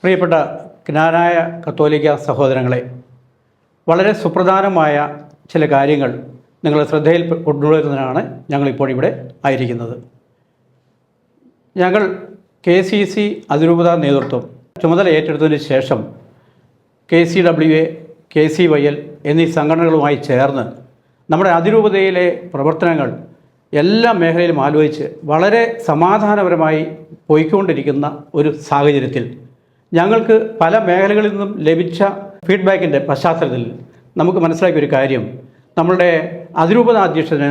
പ്രിയപ്പെട്ട ജ്ഞാനായ കത്തോലിക്ക സഹോദരങ്ങളെ, വളരെ സുപ്രധാനമായ ചില കാര്യങ്ങൾ നിങ്ങളുടെ ശ്രദ്ധയിൽ കൊണ്ടുവരുന്നതിനാണ് ഞങ്ങളിപ്പോൾ ഇവിടെ ആയിരിക്കുന്നത്. ഞങ്ങൾ KCC അതിരൂപത നേതൃത്വം ചുമതല ഏറ്റെടുത്തതിന് ശേഷം KCWA, KCYL എന്നീ സംഘടനകളുമായി ചേർന്ന് നമ്മുടെ അതിരൂപതയിലെ പ്രവർത്തനങ്ങൾ എല്ലാ മേഖലയിലും ആലോചിച്ച് വളരെ സമാധാനപരമായി പോയിക്കൊണ്ടിരിക്കുന്ന ഒരു സാഹചര്യത്തിൽ ഞങ്ങൾക്ക് പല മേഖലകളിൽ നിന്നും ലഭിച്ച ഫീഡ്ബാക്കിൻ്റെ പശ്ചാത്തലത്തിൽ നമുക്ക് മനസ്സിലാക്കിയ ഒരു കാര്യം, നമ്മളുടെ അതിരൂപത അധ്യക്ഷന്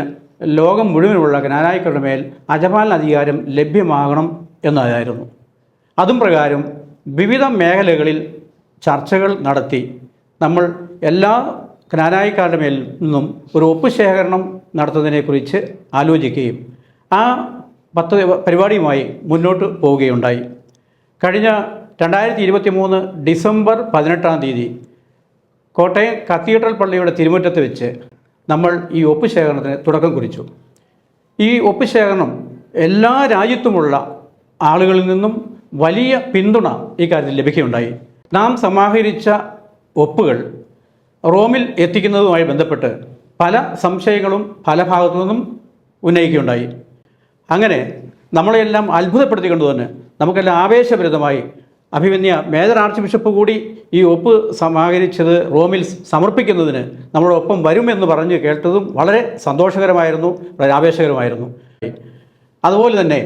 ലോകം മുഴുവനുള്ള ജ്ഞാനായിക്കളുടെ മേൽ അജപാലന അധികാരം ലഭ്യമാകണം എന്നതായിരുന്നു. അതും പ്രകാരം വിവിധ മേഖലകളിൽ ചർച്ചകൾ നടത്തി നമ്മൾ എല്ലാ ജ്ഞാനായിക്കാരുടെ മേൽ നിന്നും ഒരു ഒപ്പുശേഖരണം നടത്തുന്നതിനെക്കുറിച്ച് ആലോചിക്കുകയും ആ പരിപാടിയുമായി മുന്നോട്ട് പോവുകയുണ്ടായി. കഴിഞ്ഞ 2023 ഡിസംബർ 18 കോട്ടയം കത്തീഡ്രൽ പള്ളിയുടെ തിരുമുറ്റത്ത് വെച്ച് നമ്മൾ ഈ ഒപ്പുശേഖരണത്തിന് തുടക്കം കുറിച്ചു. ഈ ഒപ്പുശേഖരണം എല്ലാ രാജ്യത്തുമുള്ള ആളുകളിൽ നിന്നും വലിയ പിന്തുണ ഈ കാര്യത്തിൽ ലഭിക്കുകയുണ്ടായി. നാം സമാഹരിച്ച ഒപ്പുകൾ റോമിൽ എത്തിക്കുന്നതുമായി ബന്ധപ്പെട്ട് പല സംശയങ്ങളും പല ഭാഗത്തു നിന്നും ഉന്നയിക്കുകയുണ്ടായി. അങ്ങനെ നമ്മളെല്ലാം അത്ഭുതപ്പെടുത്തിക്കൊണ്ട് തന്നെ നമുക്കെല്ലാം ആവേശഭരിതമായി അഭിമന്യ മേജർ ആർച്ച് ബിഷപ്പ് കൂടി ഈ ഒപ്പ് സമാഹരിച്ചത് റോമിൽ സമർപ്പിക്കുന്നതിന് നമ്മളോടൊപ്പം വരുമെന്ന് പറഞ്ഞ് കേട്ടതും വളരെ സന്തോഷകരമായിരുന്നു, വളരെ ആവേശകരമായിരുന്നു. അതുപോലെ തന്നെ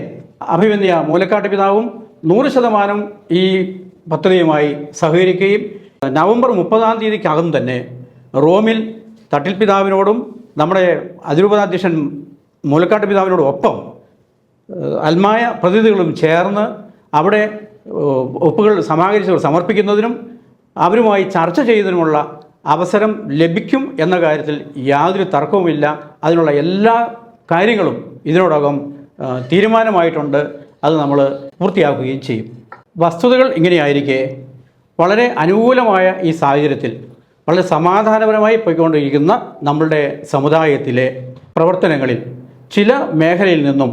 അഭിമന്യ മൂലക്കാട്ട് പിതാവും 100% ഈ പദ്ധതിയുമായി സഹകരിക്കുകയും നവംബർ 30 തന്നെ റോമിൽ തട്ടിൽ പിതാവിനോടും നമ്മുടെ അതിരൂപതാധ്യക്ഷൻ മൂലക്കാട്ട് പിതാവിനോടും ഒപ്പം അൽമായ പ്രതിനിധികളും ചേർന്ന് അവിടെ ഒപ്പുകൾ സമാഹരിച്ചവർ സമർപ്പിക്കുന്നതിനും അവരുമായി ചർച്ച ചെയ്യുന്നതിനുമുള്ള അവസരം ലഭിക്കും എന്ന കാര്യത്തിൽ യാതൊരു തർക്കവുമില്ല. അതിനുള്ള എല്ലാ കാര്യങ്ങളും ഇതിനോടകം തീരുമാനമായിട്ടുണ്ട്. അത് നമ്മൾ പൂർത്തിയാക്കുകയും ചെയ്യും. വസ്തുതകൾ ഇങ്ങനെയായിരിക്കെ വളരെ അനുകൂലമായ ഈ സാഹചര്യത്തിൽ വളരെ സമാധാനപരമായി പോയിക്കൊണ്ടിരിക്കുന്ന നമ്മളുടെ സമുദായത്തിലെ പ്രവർത്തനങ്ങളിൽ ചില മേഖലയിൽ നിന്നും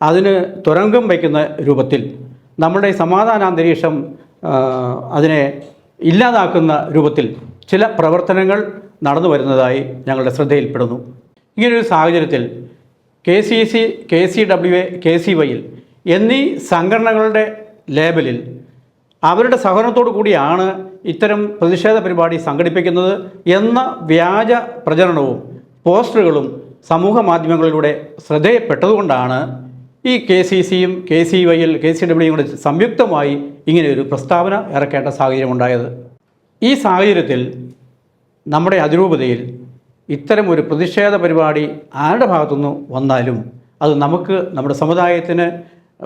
അതിന് തുരങ്കം വയ്ക്കുന്ന രൂപത്തിൽ നമ്മളുടെ സമാധാനാന്തരീക്ഷം അതിനെ ഇല്ലാതാക്കുന്ന രൂപത്തിൽ ചില പ്രവർത്തനങ്ങൾ നടന്നു വരുന്നതായി ഞങ്ങളുടെ ശ്രദ്ധയിൽപ്പെടുന്നു. ഇങ്ങനൊരു സാഹചര്യത്തിൽ KCC, KCWA, KCYL എന്നീ സംഘടനകളുടെ ലേബലിൽ അവരുടെ സഹകരണത്തോടു കൂടിയാണ് ഇത്തരം പ്രതിഷേധ പരിപാടി സംഘടിപ്പിക്കുന്നത് എന്ന വ്യാജ പ്രചരണവും പോസ്റ്ററുകളും സമൂഹ മാധ്യമങ്ങളിലൂടെ ശ്രദ്ധയിൽപ്പെട്ടതുകൊണ്ടാണ് ഈ KCCയും KCYL, KCWയും കൂടെ സംയുക്തമായി ഇങ്ങനെയൊരു പ്രസ്താവന ഇറക്കേണ്ട സാഹചര്യമുണ്ടായത്. ഈ സാഹചര്യത്തിൽ നമ്മുടെ അതിരൂപതയിൽ ഇത്തരം ഒരു പ്രതിഷേധ പരിപാടി ആരുടെ ഭാഗത്തുനിന്ന് വന്നാലും അത് നമ്മുടെ സമുദായത്തിന്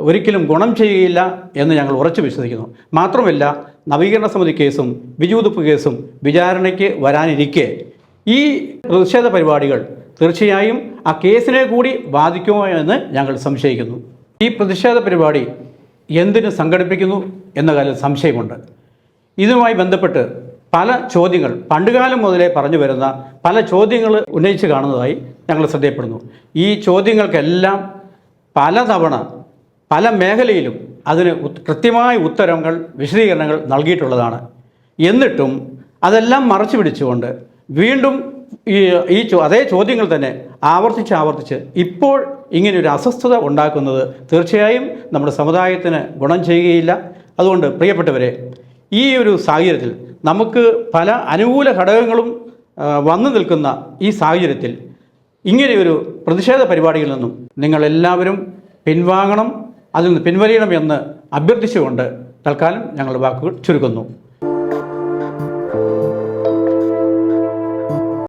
ഒരിക്കലും ഗുണം ചെയ്യുകയില്ല എന്ന് ഞങ്ങൾ ഉറച്ചു വിശ്വസിക്കുന്നു. മാത്രമല്ല, നവീകരണ സമിതി കേസും ബിജുതുപ്പ് കേസും വിചാരണയ്ക്ക് വരാനിരിക്കെ ഈ പ്രതിഷേധ പരിപാടികൾ തീർച്ചയായും ആ കേസിനെ കൂടി ബാധിക്കുമോ എന്ന് ഞങ്ങൾ സംശയിക്കുന്നു. ഈ പ്രതിഷേധ പരിപാടി എന്തിന് സംഘടിപ്പിക്കുന്നു എന്ന കാര്യം സംശയമുണ്ട്. ഇതുമായി ബന്ധപ്പെട്ട് പല ചോദ്യങ്ങൾ പണ്ടുകാലം മുതലേ പറഞ്ഞു വരുന്ന പല ചോദ്യങ്ങൾ ഉന്നയിച്ച് കാണുന്നതായി ഞങ്ങൾ ശ്രദ്ധയപ്പെടുന്നു. ഈ ചോദ്യങ്ങൾക്കെല്ലാം പലതവണ പല മേഖലയിലും അതിന് കൃത്യമായ ഉത്തരങ്ങൾ, വിശദീകരണങ്ങൾ നൽകിയിട്ടുള്ളതാണ്. എന്നിട്ടും അതെല്ലാം മറച്ചു പിടിച്ചുകൊണ്ട് വീണ്ടും അതേ ചോദ്യങ്ങൾ തന്നെ ആവർത്തിച്ച് ഇപ്പോൾ ഇങ്ങനെയൊരു അസ്വസ്ഥത ഉണ്ടാക്കുന്നത് തീർച്ചയായും നമ്മുടെ സമുദായത്തിന് ഗുണം ചെയ്യുകയില്ല. അതുകൊണ്ട് പ്രിയപ്പെട്ടവരെ, ഈ ഒരു സാഹചര്യത്തിൽ നമുക്ക് പല അനുകൂല ഘടകങ്ങളും വന്നു നിൽക്കുന്ന ഈ സാഹചര്യത്തിൽ ഇങ്ങനെയൊരു പ്രതിഷേധ പരിപാടിയിൽ നിന്നും നിങ്ങളെല്ലാവരും പിൻവാങ്ങണം, അതിൽ നിന്ന് പിൻവലിയണമെന്ന് അഭ്യർത്ഥിച്ചുകൊണ്ട് തൽക്കാലം ഞങ്ങളുടെ വാക്കുകൾ ചുരുക്കുന്നു.